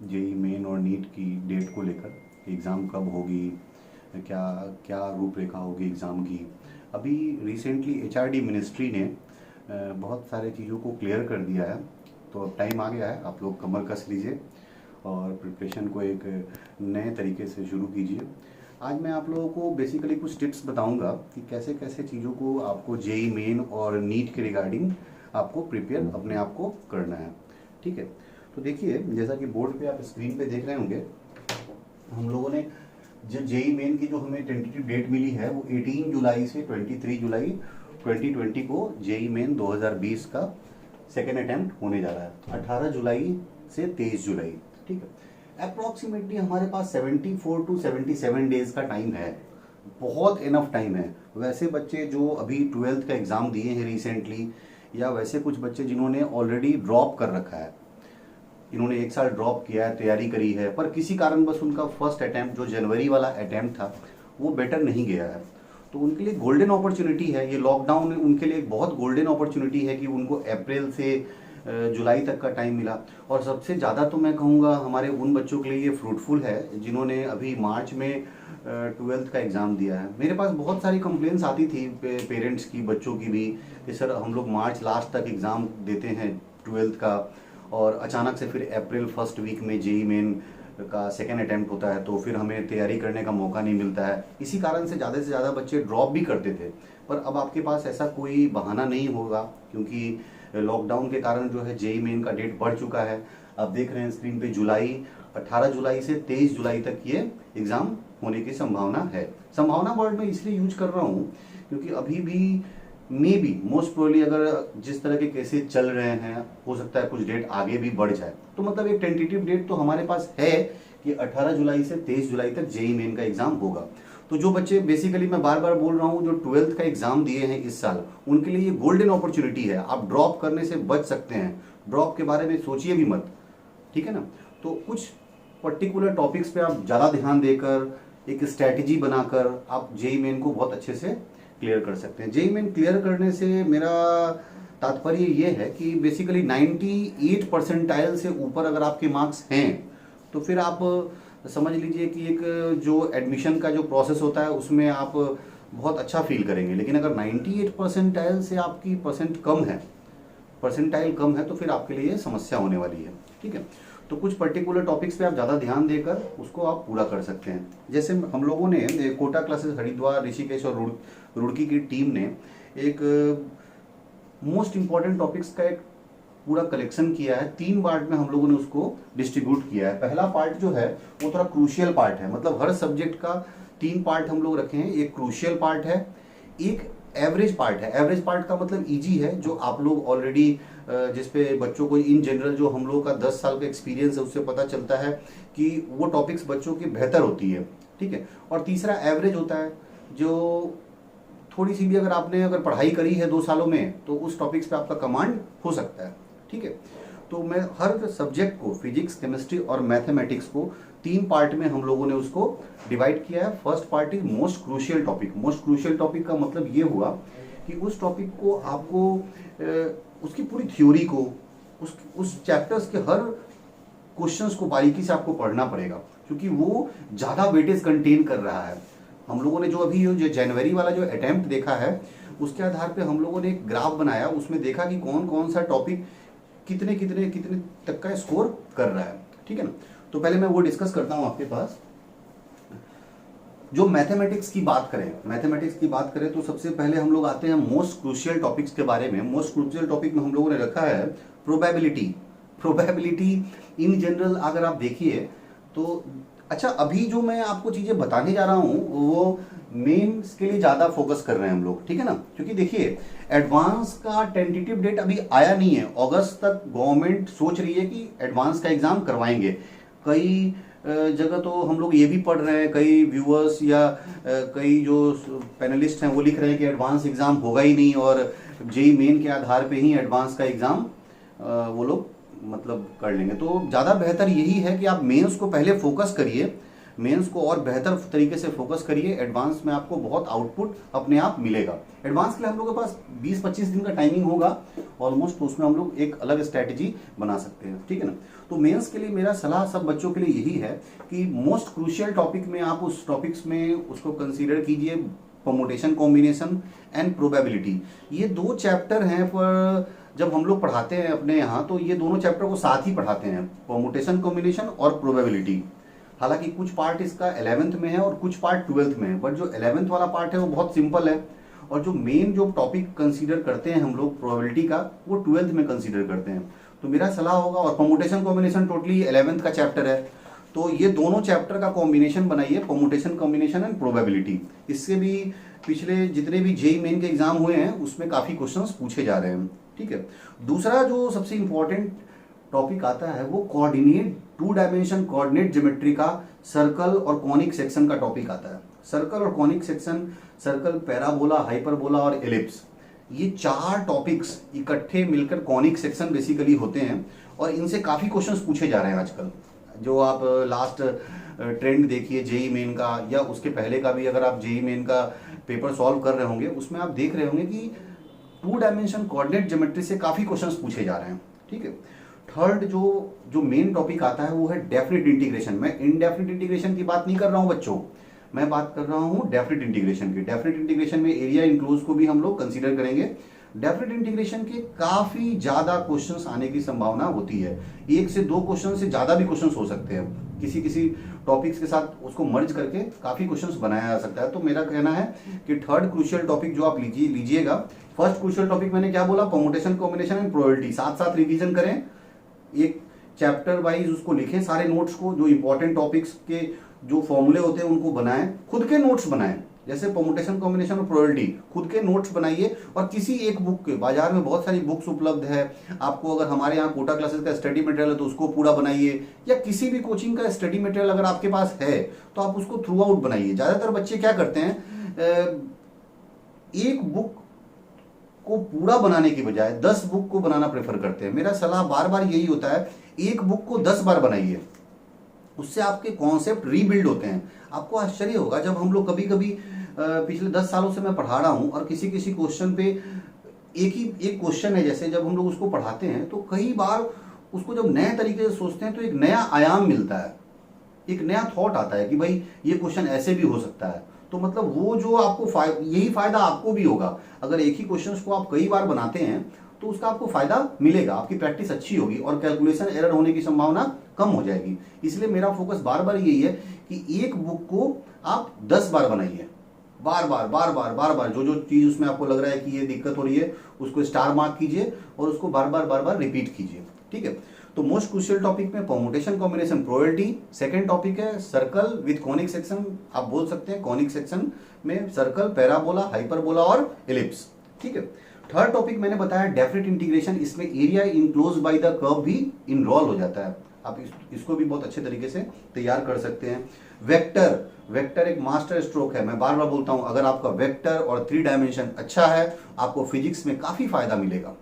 JEE main और NEET की date को लेकर, एग्ज़ाम कब होगी, क्या क्या रूपरेखा होगी एग्ज़ाम की। अभी रिसेंटली एचआरडी मिनिस्ट्री ने बहुत सारे चीज़ों को क्लियर कर दिया है। तो अब टाइम आ गया है, आप लोग कमर कस लीजिए और प्रिपरेशन को एक नए तरीके से शुरू कीजिए। आज मैं आप लोगों को बेसिकली कुछ टिप्स बताऊंगा कि कैसे कैसे चीज़ों को आपको जेई मेन और नीट के रिगार्डिंग आपको प्रिपेयर अपने आप को करना है। ठीक है, तो देखिए जैसा कि बोर्ड पे आप स्क्रीन पे देख रहे होंगे, हम लोगों ने जो जेई मेन की जो हमें टेंटेटिव डेट मिली है वो 18 जुलाई से 23 जुलाई 2020 को जेई मेन 2020 का सेकेंड अटेम्प्ट होने जा रहा है। 18 जुलाई से 23 जुलाई। ठीक है, अप्रोक्सीमेटली हमारे पास 74 टू 77 डेज का टाइम है। बहुत इनफ टाइम है। वैसे बच्चे जो अभी 12th का एग्ज़ाम दिए हैं रिसेंटली, या वैसे कुछ बच्चे जिन्होंने ऑलरेडी ड्रॉप कर रखा है, इन्होंने एक साल ड्रॉप किया है, तैयारी करी है, पर किसी कारणवश उनका फर्स्ट अटैम्प्ट जो जनवरी वाला अटैम्प्ट था वो बेटर नहीं गया है, तो उनके लिए गोल्डन अपॉर्चुनिटी है। ये लॉकडाउन उनके लिए एक बहुत गोल्डन अपॉर्चुनिटी है कि उनको अप्रैल से जुलाई तक का टाइम मिला। और सबसे ज़्यादा तो मैं कहूँगा हमारे उन बच्चों के लिए ये फ्रूटफुल है जिन्होंने अभी मार्च में 12th का एग्ज़ाम दिया है। मेरे पास बहुत सारी कंप्लेंट्स आती थी पेरेंट्स की, बच्चों की भी, कि सर हम लोग मार्च लास्ट तक एग्ज़ाम देते हैं 12th का, और अचानक से फिर अप्रैल फर्स्ट वीक में जेई मेन का सेकेंड अटैम्प्ट होता है, तो फिर हमें तैयारी करने का मौका नहीं मिलता है। इसी कारण से ज़्यादा बच्चे ड्रॉप भी करते थे। पर अब आपके पास ऐसा कोई बहाना नहीं होगा, क्योंकि लॉकडाउन के कारण जो है जेई मेन का डेट बढ़ चुका है। आप देख रहे हैं स्क्रीन पे, जुलाई 18 जुलाई से 23 जुलाई तक ये एग्ज़ाम होने की संभावना है। संभावना वर्ड में इसलिए यूज कर रहा हूँ क्योंकि अभी भी मे बी मोस्ट प्रोबेबली अगर जिस तरह के केसेस चल रहे हैं, हो सकता है कुछ डेट आगे भी बढ़ जाए। तो मतलब एक टेंटेटिव डेट तो हमारे पास है कि 18 जुलाई से 23 जुलाई तक जेई मेन का एग्जाम होगा। तो जो बच्चे, बेसिकली मैं बार बार बोल रहा हूँ, जो 12th का एग्जाम दिए हैं इस साल, उनके लिए ये गोल्डन अपॉर्चुनिटी है। आप ड्रॉप करने से बच सकते हैं, ड्रॉप के बारे में सोचिए भी मत। ठीक है ना। तो कुछ पर्टिकुलर टॉपिक्स पे आप ज़्यादा ध्यान देकर एक स्ट्रैटेजी बनाकर आप जेई मेन को बहुत अच्छे से क्लियर कर सकते हैं। जेई मेन क्लियर करने से मेरा तात्पर्य ये है कि बेसिकली 98 परसेंटाइल से ऊपर अगर आपके मार्क्स हैं तो फिर आप समझ लीजिए कि एक जो एडमिशन का जो प्रोसेस होता है उसमें आप बहुत अच्छा फील करेंगे। लेकिन अगर 98 परसेंटाइल से आपकी परसेंटाइल कम है तो फिर आपके लिए समस्या होने वाली है। ठीक है, तो कुछ पर्टिकुलर टॉपिक्स पे आप ज़्यादा ध्यान देकर उसको आप पूरा कर सकते हैं। जैसे हम लोगों ने कोटा क्लासेस हरिद्वार, ऋषिकेश और रुड़की की टीम ने एक मोस्ट इम्पॉर्टेंट टॉपिक्स का एक पूरा कलेक्शन किया है। 3 पार्ट में हम लोगों ने उसको डिस्ट्रीब्यूट किया है। पहला पार्ट जो है वो थोड़ा क्रूशियल पार्ट है, मतलब हर सब्जेक्ट का 3 पार्ट हम लोग रखे हैं। एक क्रूशियल पार्ट है, एक एवरेज पार्ट है। एवरेज पार्ट का मतलब इजी है, जो आप लोग ऑलरेडी जिसपे बच्चों को इन जनरल जो हम लोगों का 10 साल का एक्सपीरियंस है उससे पता चलता है कि वो टॉपिक्स बच्चों की बेहतर होती है। ठीक है, और तीसरा एवरेज होता है, जो थोड़ी सी भी अगर पढ़ाई करी है 2 सालों में तो उस टॉपिक्स पे आपका कमांड हो सकता है। ठीक है, तो मैं हर सब्जेक्ट को, फिजिक्स, केमिस्ट्री और मैथमेटिक्स को 3 पार्ट में हम लोगों ने उसको डिवाइड किया है। First part is most crucial topic. Most crucial topic का मतलब ये हुआ कि उस टॉपिक को आपको उसकी पूरी थ्योरी को, उस चैप्टर्स के हर क्वेश्चंस को बारीकी से आपको पढ़ना पड़ेगा, क्योंकि वो ज़्यादा वेटेज कंटेन कर रहा है। हम लोगों ने जो अभी जो जनवरी वाला जो अटेम्प्ट देखा है उसके आधार पे हम लोगों ने एक ग्राफ बनाया, उसमें देखा कि कौन कौन सा टॉपिक कितने कितने कितने तक का स्कोर कर रहा है। ठीक है ना, तो पहले मैं वो डिस्कस करता हूँ आपके पास। जो मैथमेटिक्स की बात करें तो सबसे पहले हम लोग आते हैं मोस्ट क्रूशियल टॉपिक्स के बारे में। मोस्ट क्रूशियल टॉपिक में हम लोगों ने रखा है प्रोबेबिलिटी इन जनरल। अगर आप देखिए तो अच्छा, अभी जो मैं आपको चीजें बताने जा रहा हूं वो मेंस के लिए ज्यादा फोकस कर रहे हैं हम लोग। ठीक है ना, क्योंकि देखिए एडवांस का टेंटेटिव डेट अभी आया नहीं है। अगस्त तक गवर्नमेंट सोच रही है कि एडवांस का एग्जाम करवाएंगे। कई जगह तो हम लोग ये भी पढ़ रहे हैं, कई व्यूअर्स या कई जो पैनलिस्ट हैं वो लिख रहे हैं कि एडवांस एग्जाम होगा ही नहीं और जेई मेन के आधार पे ही एडवांस का एग्जाम वो लोग मतलब कर लेंगे। तो ज़्यादा बेहतर यही है कि आप मेंस को पहले फोकस करिए, मेंस को और बेहतर तरीके से फोकस करिए। एडवांस में आपको बहुत आउटपुट अपने आप मिलेगा। एडवांस के लिए हम लोग के पास 20-25 दिन का टाइमिंग होगा ऑलमोस्ट, तो उसमें हम लोग एक अलग स्ट्रैटेजी बना सकते हैं, ठीक है ना। तो मेंस के लिए मेरा सलाह सब बच्चों के लिए यही है कि मोस्ट क्रूशियल टॉपिक में आप उस टॉपिक्स में उसको कंसीडर कीजिए, परमुटेशन, कॉम्बिनेशन एंड प्रोबेबिलिटी। ये 2 चैप्टर हैं, पर जब हम लोग पढ़ाते हैं अपने यहाँ तो ये दोनों चैप्टर को साथ ही पढ़ाते हैं, परमुटेशन, कॉम्बिनेशन और प्रोबेबिलिटी। हालांकि कुछ पार्ट इसका 11th में है और कुछ पार्ट 12th में है, बट जो 11th वाला पार्ट है वो बहुत सिंपल है, और जो मेन जो टॉपिक कंसीडर करते हैं हम लोग प्रोबेबिलिटी का, वो 12th में कंसीडर करते हैं। तो मेरा सलाह होगा, और परमुटेशन कॉम्बिनेशन टोटली 11th का चैप्टर है, तो ये दोनों चैप्टर का कॉम्बिनेशन बनाइए, परमुटेशन कॉम्बिनेशन एंड प्रोबेबिलिटी। इससे भी पिछले जितने भी जेईई मेन के एग्जाम हुए हैं उसमें काफी क्वेश्चंस पूछे जा रहे हैं, ठीक है। दूसरा जो सबसे इंपॉर्टेंट टॉपिक आता है वो कोऑर्डिनेट, 2 डायमेंशन कोऑर्डिनेट ज्योमेट्री का सर्कल और कॉनिक सेक्शन का टॉपिक आता है। सर्कल और conic section, circle, parabola, hyperbola और एलिप्स, ये 4 टॉपिक्स इकट्ठे मिलकर कॉनिक सेक्शन बेसिकली होते हैं, और इनसे काफी क्वेश्चंस पूछे जा रहे हैं आजकल। जो आप लास्ट ट्रेंड देखिए जेईई मेन का, या उसके पहले का भी अगर आप जेईई मेन का पेपर सॉल्व कर रहे होंगे, उसमें आप देख रहे होंगे कि 2 डायमेंशन कोऑर्डिनेट ज्योमेट्री से काफी क्वेश्चंस पूछे जा रहे हैं, ठीक है। थर्ड जो मेन टॉपिक आता है वो है डेफिनिट इंटीग्रेशन। मैं इनडेफिनिट इंटीग्रेशन की बात नहीं कर रहा हूं बच्चों, मैं बात कर रहा हूं डेफिनिट इंटीग्रेशन की। डेफिनिट इंटीग्रेशन में एरिया इनक्लोज को भी हम लोग कंसीडर करेंगे। डेफिनिट इंटीग्रेशन के काफी ज्यादा क्वेश्चंस आने की संभावना होती है, 1 से 2 क्वेश्चन से ज्यादा भी क्वेश्चंस हो सकते हैं, किसी किसी टॉपिक्स के साथ उसको मर्ज करके काफी क्वेश्चंस बनाया जा सकता है। तो मेरा कहना है कि थर्ड क्रूशियल टॉपिक जो आप लीजिएगा, फर्स्ट क्रूशियल टॉपिक मैंने क्या बोला, परमुटेशन, कॉम्बिनेशन एंड प्रोबेबिलिटी, साथ साथ रिवीजन करें, एक चैप्टर वाइज उसको लिखें, सारे नोट्स को, जो इंपॉर्टेंट टॉपिक्स के जो फॉर्मूले होते हैं उनको बनाएं, खुद के नोट्स बनाएं, जैसे परमुटेशन, कॉम्बिनेशन और प्रोबेबिलिटी, खुद के नोट्स बनाइए। और किसी एक बुक के, बाजार में बहुत सारी बुक्स उपलब्ध है, आपको अगर हमारे यहाँ कोटा क्लासेस का स्टडी मटेरियल है तो उसको पूरा बनाइए, या किसी भी कोचिंग का स्टडी मटेरियल अगर आपके पास है तो आप उसको थ्रू आउट बनाइए। ज्यादातर बच्चे क्या करते हैं, एक बुक को पूरा बनाने की बजाय 10 बुक को बनाना प्रेफर करते हैं। मेरा सलाह बार बार यही होता है, एक बुक को 10 बार बनाइए, उससे आपके कॉन्सेप्ट रीबिल्ड होते हैं। आपको आश्चर्य होगा, जब हम लोग कभी कभी पिछले 10 सालों से मैं पढ़ा रहा हूं, और किसी किसी क्वेश्चन पे एक क्वेश्चन है, जैसे जब हम लोग उसको पढ़ाते हैं तो कई बार उसको जब नए तरीके से सोचते हैं तो एक नया आयाम मिलता है, एक नया थॉट आता है कि भाई ये क्वेश्चन ऐसे भी हो सकता है। तो मतलब वो जो आपको यही फायदा आपको भी होगा, अगर एक ही क्वेश्चन को आप कई बार बनाते हैं तो उसका आपको फायदा मिलेगा, आपकी प्रैक्टिस अच्छी होगी और कैलकुलेशन एरर होने की संभावना कम हो जाएगी। इसलिए मेरा फोकस बार बार यही है कि एक बुक को आप 10 बार बनाइए, बार बार बार बार बार बार, जो जो चीज उसमें आपको लग रहा है कि ये दिक्कत हो रही है उसको स्टार मार्क कीजिए और उसको बार बार रिपीट कीजिए, ठीक है। तो मोस्ट क्रूशियल टॉपिक में permutation, combination, probability. Second topic है सर्कल विद कॉनिक सेक्शन, आप बोल सकते हैं कॉनिक सेक्शन में सर्कल, पैराबोला, हाइपरबोला और एलिप्स, ठीक है। थर्ड टॉपिक मैंने बताया डेफिनिट इंटीग्रेशन, इसमें area enclose by the curve भी इन्वॉल्व हो जाता है, आप इसको भी बहुत अच्छे तरीके से तैयार कर सकते हैं। वेक्टर एक मास्टर स्ट्रोक है, मैं बार बार बोलता हूं, अगर आपका वेक्टर और 3 डायमेंशन अच्छा है आपको फिजिक्स में काफी फायदा मिलेगा,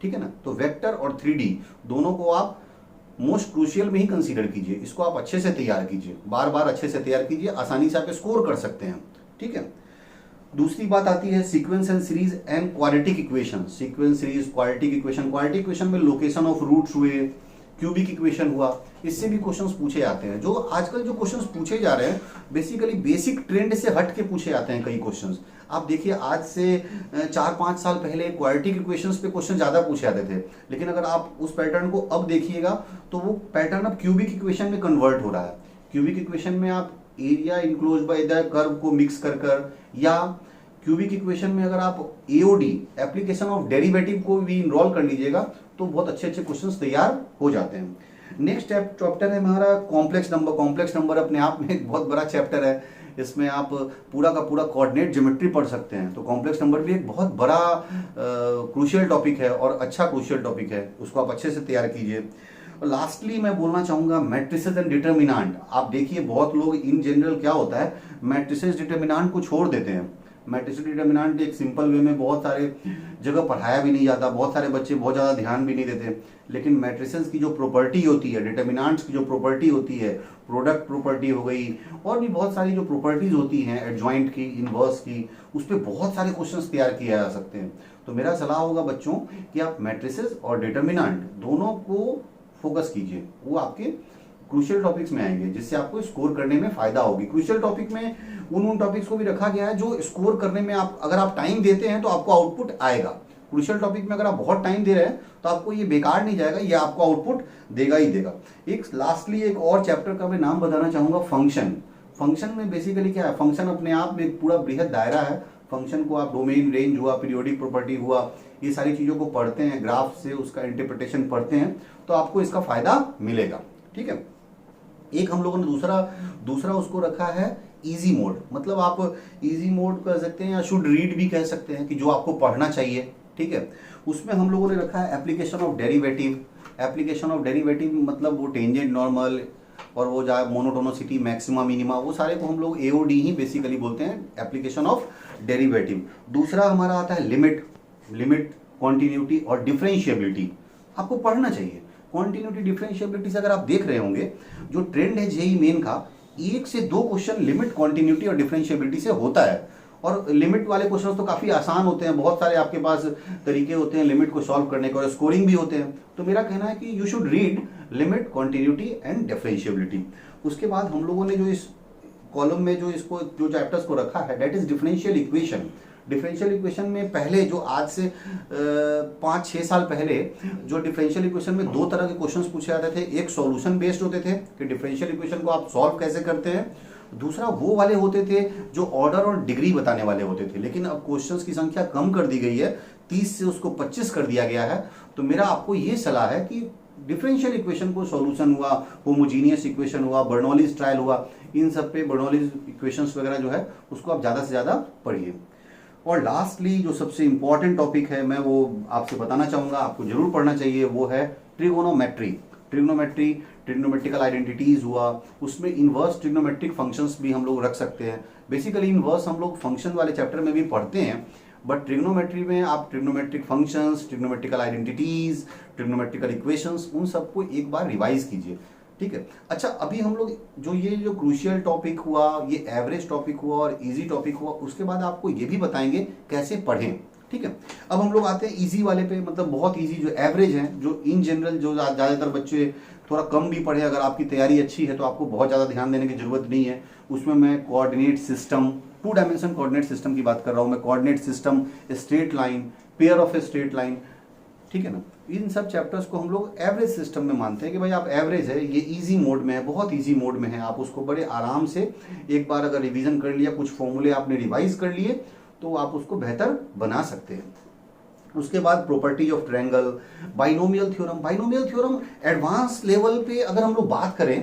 ठीक है ना। तो वेक्टर और 3D दोनों को आप मोस्ट क्रूशियल में ही कंसीडर कीजिए, इसको आप अच्छे से तैयार कीजिए, बार बार अच्छे से तैयार कीजिए, आसानी से आप स्कोर कर सकते हैं, ठीक है। दूसरी बात आती है sequence and series and quadratic equation. Sequence, series, quadratic equation. Quadratic equation में लोकेशन ऑफ रूट्स हुए, क्यूबिक इक्वेशन हुआ, इससे भी क्वेश्चंस पूछे जाते हैं। जो आजकल जो क्वेश्चंस पूछे जा रहे हैं बेसिकली बेसिक ट्रेंड से हट के पूछे जाते हैं कई क्वेश्चंस। आप देखिए आज से 4-5 साल पहले क्वाड्रेटिक इक्वेशंस पे क्वेश्चन ज्यादा पूछे जाते थे, लेकिन अगर आप उस पैटर्न को अब देखिएगा तो वो पैटर्न अब क्यूबिक इक्वेशन में कन्वर्ट हो रहा है। क्यूबिक इक्वेशन में आप area enclose by the curve को मिक्स कर, या क्यूबिक इक्वेशन में अगर आप एओडी, एप्लीकेशन ऑफ डेरिवेटिव को भी इनरोल कर लीजिएगा तो बहुत अच्छे अच्छे क्वेश्चंस तैयार हो जाते हैं। नेक्स्ट चैप्टर है हमारा कॉम्प्लेक्स नंबर। कॉम्प्लेक्स नंबर अपने आप में एक बहुत बड़ा चैप्टर है, इसमें आप पूरा का पूरा कोऑर्डिनेट ज्योमेट्री पढ़ सकते हैं। तो कॉम्प्लेक्स नंबर भी एक बहुत बड़ा क्रूशियल टॉपिक है और अच्छा क्रूशियल टॉपिक है, उसको आप अच्छे से तैयार कीजिए। और लास्टली मैं बोलना चाहूंगा मैट्रिसेस एंड डिटर्मिनेंट। आप देखिए बहुत लोग इन जनरल क्या होता है, मैट्रिसेस डिटर्मिनेंट को छोड़ देते हैं, मैट्रिसेस डिटर्मिनेंट एक सिंपल वे में बहुत सारे जगह पढ़ाया भी नहीं जाता, बहुत सारे बच्चे बहुत ज़्यादा ध्यान भी नहीं देते, लेकिन मैट्रिसेस की जो प्रॉपर्टी होती है, डिटर्मिनेंट्स की जो प्रॉपर्टी होती है, प्रोडक्ट प्रॉपर्टी हो गई, और भी बहुत सारी जो प्रॉपर्टीज होती हैं एडजॉइंट की, इनवर्स की, उस पर बहुत सारे क्वेश्चंस तैयार किए जा सकते हैं। तो मेरा सलाह होगा बच्चों कि आप मैट्रिसेस और डिटर्मिनेंट दोनों को फोकस कीजिए, वो आपके क्रूशियल टॉपिक्स में आएंगे, जिससे आपको स्कोर करने में फायदा होगी। क्रूशियल टॉपिक में उन टॉपिक्स को भी रखा गया है जो स्कोर करने में आप अगर आप टाइम देते हैं तो आपको आउटपुट आएगा। क्रूशियल टॉपिक में अगर आप बहुत टाइम दे रहे हैं तो आपको ये बेकार नहीं जाएगा, ये आपको आउटपुट देगा ही देगा। एक लास्टली एक और चैप्टर का मैं नाम बताना चाहूंगा, फंक्शन। फंक्शन में बेसिकली क्या है, फंक्शन अपने आप में एक पूरा बृहद दायरा है। फंक्शन को आप डोमेन, रेंज हुआ, पीरियोडिक प्रॉपर्टी हुआ, ये सारी चीजों को पढ़ते हैं, ग्राफ से उसका इंटरप्रिटेशन पढ़ते हैं तो आपको इसका फायदा मिलेगा। ठीक है। एक हम लोगों ने दूसरा उसको रखा है इजी मोड, मतलब आप इजी मोड कह सकते हैं या शुड रीड भी कह सकते हैं, कि जो आपको पढ़ना चाहिए। ठीक है। उसमें हम लोगों ने रखा है application of derivative. Application of derivative मतलब वो टेंजेंट, नॉर्मल और वो जा मोनोटोनिसिटी, मैक्सिमा, मिनिमा, वो सारे को हम लोग एओडी ही बेसिकली बोलते हैं, एप्लीकेशन ऑफ डेरिवेटिव। दूसरा हमारा आता है लिमिट, कॉन्टिन्यूटी और डिफरेंशिएबिलिटी। आपको पढ़ना चाहिए कॉन्टिन्यूटी, डिफरेंशिएबिलिटी से अगर आप देख रहे होंगे जो ट्रेंड है जेईई मेन का, 1 से 2 क्वेश्चन लिमिट, कॉन्टिन्यूटी और डिफरेंशिएबिलिटी से होता है। और लिमिट वाले क्वेश्चन तो काफी आसान होते हैं, बहुत सारे आपके पास तरीके होते हैं लिमिट को सॉल्व करने के, और स्कोरिंग भी होते हैं। तो मेरा कहना है कि you should read limit, continuity and differentiability. उसके बाद हम लोगों ने जो इस कॉलम में जो चैप्टर्स को रखा है, that is differential equation. Differential equation में पहले जो आज से 5-6 साल पहले जो डिफरेंशियल इक्वेशन में 2 तरह के क्वेश्चंस पूछे जाते थे। एक सॉल्यूशन बेस्ड होते थे कि डिफरेंशियल इक्वेशन को आप सॉल्व कैसे करते हैं, दूसरा वो वाले होते थे जो ऑर्डर और डिग्री बताने वाले होते थे। लेकिन अब क्वेश्चंस की संख्या कम कर दी गई है, 30 से उसको 25 कर दिया गया है। तो मेरा आपको ये सलाह है कि डिफरेंशियल इक्वेशन को सॉल्यूशन हुआ, होमोजीनियस इक्वेशन हुआ, बर्नौलीज ट्रायल हुआ, इन सब पे बर्नौलीज इक्वेशंस वगैरह जो है उसको आप ज़्यादा से ज़्यादा पढ़िए। और लास्टली जो सबसे इंपॉर्टेंट टॉपिक है, मैं वो आपसे बताना चाहूँगा, आपको जरूर पढ़ना चाहिए, वो है ट्रिगोनोमेट्री। ट्रिग्नोमेट्रिकल आइडेंटिटीज हुआ, उसमें इनवर्स ट्रिग्नोमेट्रिक फंक्शंस भी हम लोग रख सकते हैं। बेसिकली इनवर्स हम लोग फंक्शन वाले चैप्टर में भी पढ़ते हैं, बट ट्रिग्नोमेट्री में आप trigonometric functions, trigonometrical identities, trigonometrical equations, उन सबको एक बार रिवाइज कीजिए। ठीक है। अच्छा, अभी हम लोग जो क्रूशियल टॉपिक हुआ, ये एवरेज टॉपिक हुआ और इजी टॉपिक हुआ, उसके बाद आपको ये भी बताएंगे कैसे पढ़ें। ठीक है। अब हम लोग आते हैं इजी वाले पे, मतलब बहुत इजी, जो एवरेज है, जो इन जनरल जो ज़्यादातर बच्चे थोड़ा कम भी पढ़े, अगर आपकी तैयारी अच्छी है तो आपको बहुत ज़्यादा ध्यान देने की जरूरत नहीं है। उसमें मैं coordinate system, 2 dimension coordinate system की बात कर रहा हूँ मैं, coordinate system, straight line, pair of a straight line, ठीक है ना, इन सब चैप्टर्स को हम लोग एवरेज सिस्टम में मानते हैं कि भाई आप एवरेज है, ये इजी मोड में है, बहुत इजी मोड में है, आप उसको बड़े आराम से एक बार अगर रिवीजन कर लिया, कुछ फॉर्मूले आपने रिवाइज कर लिए, तो आप उसको बेहतर बना सकते हैं। उसके बाद property of triangle, binomial theorem advance level पे अगर हम लोग बात करें,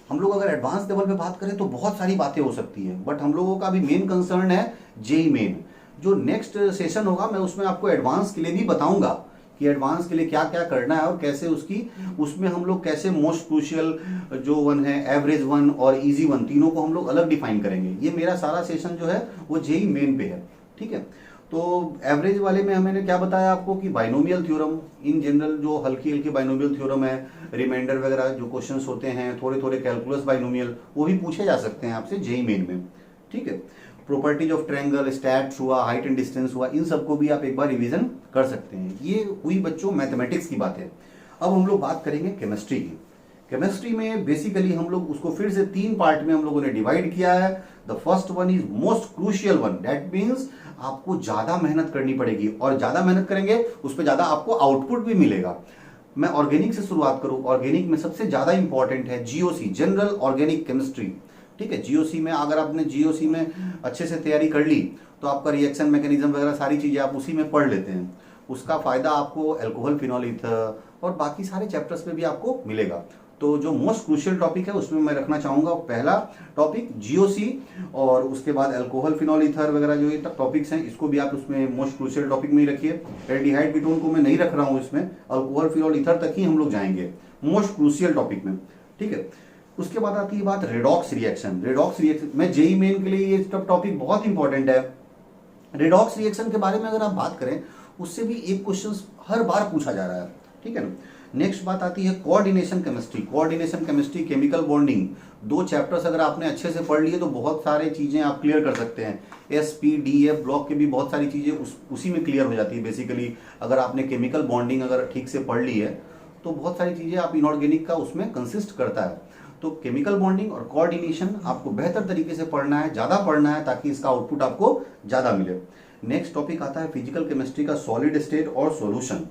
अगर एडवांस लेवल पे बात करें तो बहुत सारी बातें हो सकती है, बट हम लोगों का भी मेन कंसर्न है जेईई मेन। जो नेक्स्ट सेशन होगा मैं उसमें आपको एडवांस के लिए भी बताऊंगा कि एडवांस के लिए क्या क्या करना है और कैसे उसमें हम लोग कैसे मोस्ट क्रूशियल जो वन है, एवरेज वन और इजी वन, तीनों को हम लोग अलग डिफाइन करेंगे। ये मेरा सारा सेशन जो है वो जेईई मेन पे है। ठीक है। तो एवरेज वाले में मैंने क्या बताया आपको कि बाइनोमियल थ्योरम, इन जनरल जो हल्की बाइनोमियल थ्योरम है, रिमाइंडर वगैरह जो क्वेश्चंस होते हैं, थोड़े कैलकुलस बाइनोमियल, वो भी पूछे जा सकते हैं आपसे जेईई मेन में। ठीक है। प्रॉपर्टीज ऑफ ट्रायंगल, स्टैट्स हुआ, हाइट एंड डिस्टेंस हुआ, इन सबको भी आप एक बार रिवीजन कर सकते हैं। ये हुई बच्चों मैथमेटिक्स की बात है। अब हम लोग बात करेंगे केमिस्ट्री की। केमिस्ट्री में बेसिकली हम लोग उसको फिर से 3 पार्ट में हम लोगों ने डिवाइड किया है। The first one is most crucial one, that means आपको ज्यादा मेहनत करनी पड़ेगी, और ज्यादा मेहनत करेंगे उस पर ज्यादा आपको आउटपुट भी मिलेगा। मैं ऑर्गेनिक से शुरुआत करूं, ऑर्गेनिक में सबसे ज्यादा इंपॉर्टेंट है जीओसी, जनरल ऑर्गेनिक केमिस्ट्री। ठीक है। जीओसी में अगर आपने जीओसी में अच्छे से तैयारी कर ली तो आपका रिएक्शन मैकेनिज्म वगैरह सारी चीजें आप उसी में पढ़ लेते हैं, उसका फायदा आपको अल्कोहल, फिनॉल, ईथर और बाकी सारे चैप्टर्स में भी आपको मिलेगा। तो जो मोस्ट क्रूशियल टॉपिक है उसमें मैं रखना चाहूंगा पहला टॉपिक जीओसी, और उसके बाद अल्कोहल, फिनॉल, ईथर वगैरह जो ये टॉपिक्स हैं इसको भी आप उसमें मोस्ट क्रूशियल टॉपिक में ही रखिए। एल्डिहाइड कीटोन को मैं नहीं रख रहा हूं इसमें, अल्कोहल, फिनॉल, ईथर तक ही हम लोग जाएंगे मोस्ट क्रूशियल टॉपिक में। ठीक है। उसके बाद आती है बात रेडॉक्स रिएक्शन। रेडॉक्स रिएक्शन में जेईई मेन के लिए ये टॉपिक बहुत इंपॉर्टेंट है। रेडॉक्स रिएक्शन के बारे में अगर आप बात करें, उससे भी एक क्वेश्चन हर बार पूछा जा रहा है, ठीक है ना। नेक्स्ट बात आती है coordination chemistry. Coordination chemistry, chemical bonding, 2 chapters अगर आपने अच्छे से पढ़ लिए तो बहुत सारी चीज़ें आप क्लियर कर सकते हैं। SPDF ब्लॉक के भी बहुत सारी चीज़ें उसी में क्लियर हो जाती है बेसिकली। अगर आपने केमिकल बॉन्डिंग अगर ठीक से पढ़ ली है तो बहुत सारी चीज़ें आप इनऑर्गेनिक का उसमें कंसिस्ट करता है। तो केमिकल बॉन्डिंग और कोऑर्डिनेशन आपको बेहतर तरीके से पढ़ना है, ज़्यादा पढ़ना है, ताकि इसका आउटपुट आपको ज़्यादा मिले। नेक्स्ट टॉपिक आता है फिजिकल केमिस्ट्री का सॉलिड स्टेट और सॉल्यूशन।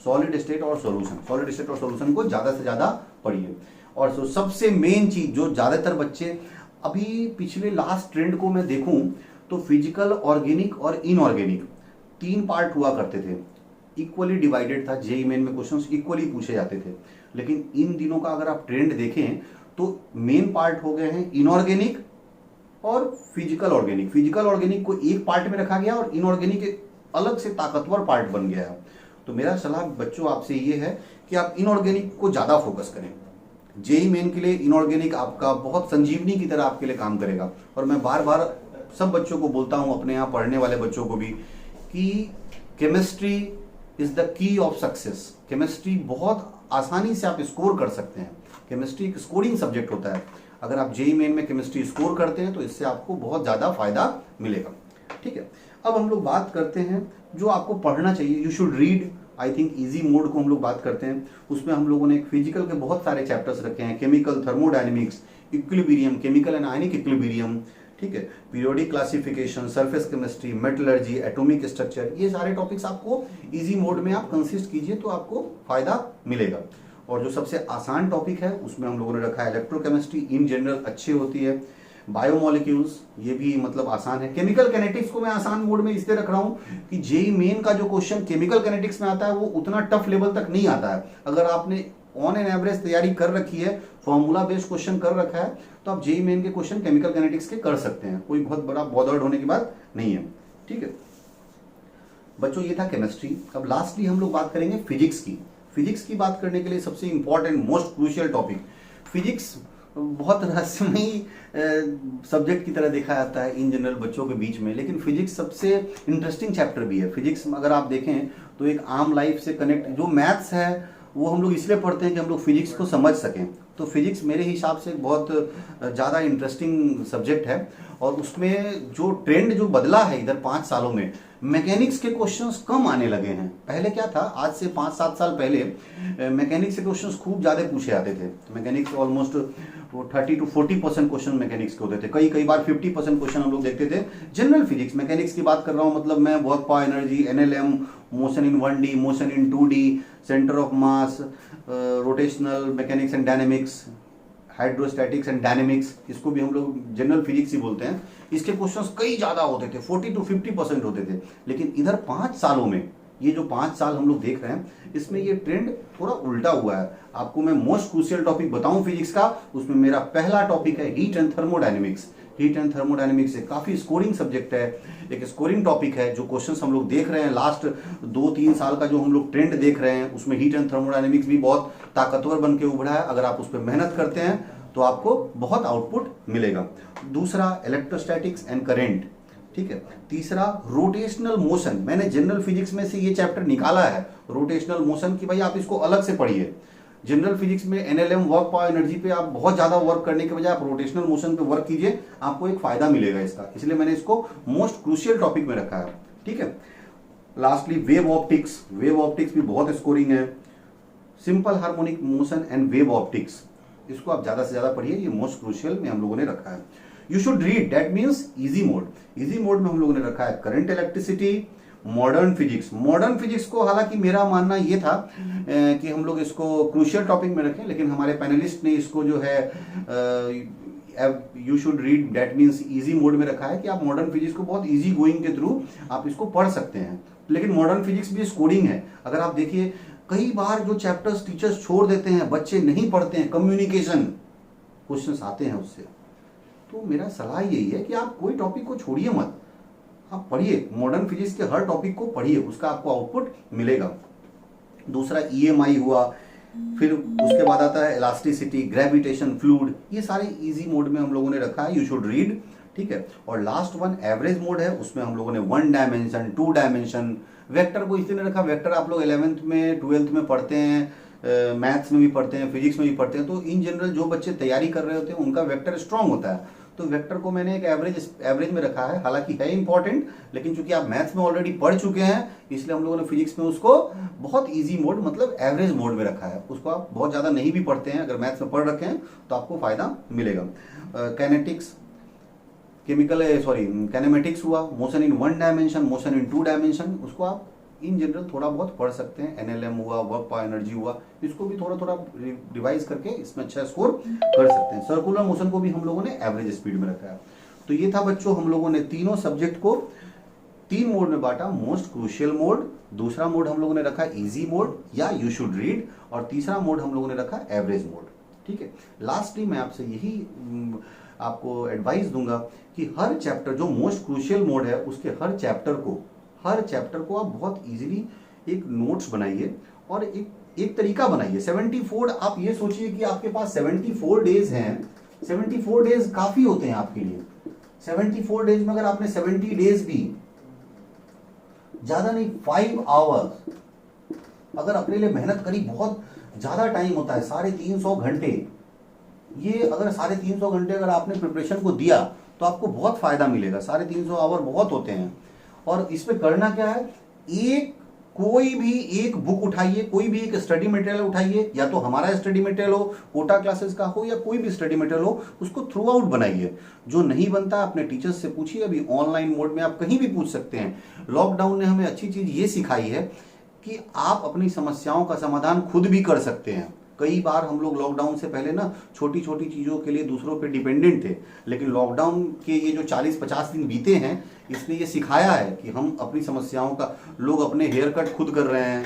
सॉलिड स्टेट और सॉल्यूशन, सॉलिड स्टेट और सॉल्यूशन को ज़्यादा से ज़्यादा पढ़िए। और सबसे मेन चीज़ जो ज़्यादातर बच्चे अभी पिछले लास्ट ट्रेंड को मैं देखूं तो फिजिकल, ऑर्गेनिक और इनऑर्गेनिक 3 पार्ट हुआ करते थे, इक्वली डिवाइडेड था। जेईई मेन में क्वेश्चंस इक्वली पूछे जाते थे। लेकिन इन दिनों का अगर आप ट्रेंड देखें तो मेन पार्ट हो गए हैं इनऑर्गेनिक और फिजिकल ऑर्गेनिक। फिजिकल ऑर्गेनिक को एक पार्ट में रखा गया और इनऑर्गेनिक एक अलग से ताकतवर पार्ट बन गया है। तो मेरा सलाह बच्चों आपसे ये है कि आप इनऑर्गेनिक को ज़्यादा फोकस करें। जेईई मेन के लिए इनऑर्गेनिक आपका बहुत संजीवनी की तरह आपके लिए काम करेगा। और मैं बार बार सब बच्चों को बोलता हूँ, अपने यहाँ पढ़ने वाले बच्चों को भी, कि chemistry is the key of success. Chemistry बहुत आसानी से आप स्कोर कर सकते हैं। केमिस्ट्री एक स्कोरिंग सब्जेक्ट होता है। अगर आप जेईई मेन में केमिस्ट्री स्कोर करते हैं तो इससे आपको बहुत ज़्यादा फायदा मिलेगा, ठीक है। अब हम लोग बात करते हैं जो आपको पढ़ना चाहिए, you should read. I think easy mode को हम लोग बात करते हैं, उसमें हम लोगों ने फिजिकल के बहुत सारे चैप्टर्स रखे हैं। Chemical thermodynamics, equilibrium, chemical and ionic equilibrium, ठीक है, periodic classification, surface chemistry, metallurgy, atomic structure, ये सारे टॉपिक्स आपको इजी मोड में आप कंसिस्ट कीजिए तो आपको फायदा मिलेगा। और जो सबसे आसान टॉपिक है उसमें हम लोगों ने रखा है इलेक्ट्रोकेमिस्ट्री, इन जनरल अच्छी होती है। बायोमोलिक्यूल्स, ये भी मतलब आसान है। केमिकल कैनेटिक्स को मैं आसान मोड में इसलिए रख रहा हूं कि जेईई मेन का जो क्वेश्चन केमिकल कैनेटिक्स में आता है वो उतना टफ लेवल तक नहीं आता है। अगर आपने ऑन एन एवरेज तैयारी कर रखी है, फॉर्मूला बेस्ड क्वेश्चन कर रखा है, तो आप जेईई मेन के क्वेश्चन केमिकल कैनेटिक्स के कर सकते हैं। कोई बहुत बड़ा बॉदर्ड होने की बात नहीं है, ठीक है बच्चों। ये था केमिस्ट्री। अब लास्टली हम लोग बात करेंगे फिजिक्स की। फिजिक्स की बात करने के लिए सबसे important, most crucial topic physics. बहुत रहस्यमयी सब्जेक्ट की तरह देखा जाता है इन जनरल बच्चों के बीच में, लेकिन फिजिक्स सबसे इंटरेस्टिंग चैप्टर भी है। फिजिक्स अगर आप देखें तो एक आम लाइफ से कनेक्ट, जो मैथ्स है वो हम लोग इसलिए पढ़ते हैं कि हम लोग फिजिक्स को समझ सकें। तो फिजिक्स मेरे हिसाब से बहुत ज़्यादा इंटरेस्टिंग सब्जेक्ट है। और उसमें जो ट्रेंड जो बदला है इधर 5 सालों में, मैकेनिक्स के क्वेश्चंस कम आने लगे हैं। पहले क्या था, आज से 5-7 साल पहले मैकेनिक्स के क्वेश्चंस खूब ज़्यादा पूछे जाते थे। Mechanics almost 30 to 40% question mechanics के होते थे। कई बार 50% क्वेश्चन हम लोग देखते थे जनरल फिजिक्स। मैकेनिक्स की बात कर रहा हूँ, मतलब मैं work power energy, NLM, motion in 1D, motion in 2D, centre of mass, rotational mechanics and dynamics, hydrostatics and dynamics, इसको भी हम लोग जनरल फिजिक्स ही बोलते हैं। इसके क्वेश्चंस कई ज़्यादा होते थे, 40 to 50% होते थे। लेकिन इधर 5 सालों में, ये जो 5 साल हम लोग देख रहे हैं, इसमें ये ट्रेंड थोड़ा उल्टा हुआ है। आपको मैं मोस्ट क्रूशियल टॉपिक बताऊं फिजिक्स का, उसमें मेरा पहला टॉपिक है heat and thermodynamics. Heat and thermodynamics एक काफ़ी स्कोरिंग सब्जेक्ट है, एक स्कोरिंग टॉपिक है। जो क्वेश्चंस हम लोग देख रहे हैं लास्ट 2-3 साल का, जो हम लोग ट्रेंड देख रहे हैं, उसमें हीट एंड थर्मोडायनेमिक्स भी बहुत ताकतवर बन के उभरा है। अगर आप उस पर मेहनत करते हैं तो आपको बहुत आउटपुट मिलेगा। दूसरा इलेक्ट्रोस्टैटिक्स एंड करेंट, ठीक है। तीसरा रोटेशनल मोशन, मैंने जनरल फिजिक्स में से ये चैप्टर निकाला है रोटेशनल मोशन की, भाई आप इसको अलग से पढ़िए। जनरल फिजिक्स में NLM, वर्क पावर एनर्जी पे आप बहुत ज्यादा वर्क करने के बजाय आप रोटेशनल मोशन पे वर्क कीजिए, आपको एक फायदा मिलेगा इसका। इसलिए मैंने इसको मोस्ट क्रूशियल टॉपिक में रखा है, ठीक है। Lastly wave optics, wave optics भी बहुत स्कोरिंग है। Simple harmonic motion and wave optics, इसको आप ज्यादा से ज्यादा पढ़िए, ये मोस्ट क्रूशियल में हम लोगों ने रखा है। You should read, that means easy mode. Easy mode में हम लोगों ने रखा है current electricity, modern physics. Modern physics को हालांकि मेरा मानना ये था कि हम लोग इसको क्रूशियल टॉपिक में रखें, लेकिन हमारे पैनलिस्ट ने इसको जो है you should read that means easy mode में रखा है कि आप मॉडर्न फिजिक्स को बहुत इजी गोइंग के थ्रू आप इसको पढ़ सकते हैं। लेकिन मॉडर्न फिजिक्स भी स्कोरिंग है। अगर आप देखिए कई बार जो चैप्टर्स टीचर्स छोड़ देते हैं, बच्चे नहीं पढ़ते हैं, कम्युनिकेशन क्वेश्चंस आते हैं उससे। तो मेरा सलाह यही है कि आप कोई टॉपिक को छोड़िए मत, आप पढ़िए, मॉडर्न फिजिक्स के हर टॉपिक को पढ़िए, उसका आपको आउटपुट मिलेगा। दूसरा EMI हुआ, फिर उसके बाद आता है इलास्टिसिटी, ग्रेविटेशन, फ्लूइड, ये सारे इजी मोड में हम लोगों ने रखा है। यू शुड रीड ठीक है। और लास्ट वन एवरेज मोड है, उसमें हम लोगों ने 1 डायमेंशन, 2 डायमेंशन, वेक्टर को इसलिए रखा, वेक्टर आप लोग 11th में 12th में पढ़ते हैं, मैथ्स में भी पढ़ते हैं, फिजिक्स में भी पढ़ते हैं, तो इन जनरल जो बच्चे तैयारी कर रहे होते हैं उनका वेक्टर स्ट्रांग होता है, तो वेक्टर को मैंने एक एवरेज में रखा है। हालांकि है इंपॉर्टेंट, लेकिन चूंकि आप मैथ्स में ऑलरेडी पढ़ चुके हैं इसलिए हम लोगों ने फिजिक्स में उसको बहुत इजी मोड मतलब एवरेज मोड में रखा है। उसको आप बहुत ज़्यादा नहीं भी पढ़ते हैं, अगर मैथ्स में पढ़ रखे हैं तो आपको फायदा मिलेगा। काइनेटिक्स, काइनेमेटिक्स हुआ, motion in 1 dimension, motion in 2 dimension, उसको आप इन जनरल थोड़ा बहुत पढ़ सकते हैं। एनएलएम हुआ, वर्क पर एनर्जी हुआ, इसको भी थोड़ा थोड़ा रिवाइज करके इसमें अच्छा स्कोर कर सकते हैं। सर्कुलर मोशन को भी हम लोगों ने एवरेज स्पीड में रखा है। तो ये था बच्चों, हम लोगों ने तीनों सब्जेक्ट को 3 मोड में बांटा। मोस्ट क्रूशियल मोड, दूसरा मोड हम लोगों ने रखा इजी मोड या यू शुड रीड, और तीसरा मोड हम लोगों ने रखा एवरेज मोड। ठीक है। लास्टली मैं आपसे यही आपको एडवाइस दूंगा कि हर चैप्टर, जो मोस्ट क्रूशियल मोड है उसके हर चैप्टर को आप बहुत इजीली एक नोट्स बनाइए और एक तरीका बनाइए। 74, आप ये सोचिए कि आपके पास 74 डेज हैं, 74 डेज काफी होते हैं आपके लिए। 74 डेज में अगर आपने 70 डेज भी, ज्यादा नहीं 5 आवर्स अगर अपने लिए मेहनत करी, बहुत ज्यादा टाइम होता है, 350 घंटे, ये अगर 350 घंटे अगर आपने प्रिपरेशन को दिया तो आपको बहुत फायदा मिलेगा। 350 आवर बहुत होते हैं। और इसमें करना क्या है, कोई भी एक बुक उठाइए, कोई भी एक स्टडी मटेरियल उठाइए, या तो हमारा स्टडी मटेरियल हो, कोटा क्लासेस का हो, या कोई भी स्टडी मटेरियल हो, उसको थ्रू आउट बनाइए। जो नहीं बनता अपने टीचर्स से पूछिए, अभी ऑनलाइन मोड में आप कहीं भी पूछ सकते हैं। लॉकडाउन ने हमें अच्छी चीज ये सिखाई है कि आप अपनी समस्याओं का समाधान खुद भी कर सकते हैं। कई बार हम लोग लॉकडाउन से पहले ना छोटी छोटी चीज़ों के लिए दूसरों पे डिपेंडेंट थे, लेकिन लॉकडाउन के ये जो 40-50 दिन बीते हैं इसने ये सिखाया है कि हम अपनी समस्याओं का, लोग अपने हेयर कट खुद कर रहे हैं।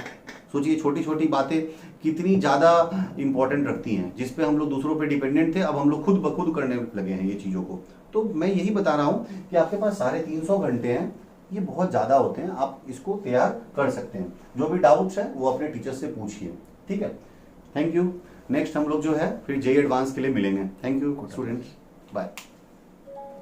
सोचिए छोटी छोटी बातें कितनी ज़्यादा इंपॉर्टेंट रखती हैं, जिस पे हम लोग दूसरों पे डिपेंडेंट थे, अब हम लोग खुद ब खुद करने लगे हैं ये चीज़ों को। तो मैं यही बता रहा हूँ कि आपके पास 350 घंटे हैं, ये बहुत ज़्यादा होते हैं, आप इसको तैयार कर सकते हैं। जो भी डाउट्स हैं वो अपने टीचर से पूछिए। ठीक है, थैंक यू। नेक्स्ट हम लोग जो है फिर जेई एडवांस के लिए मिलेंगे। Thank you students, bye.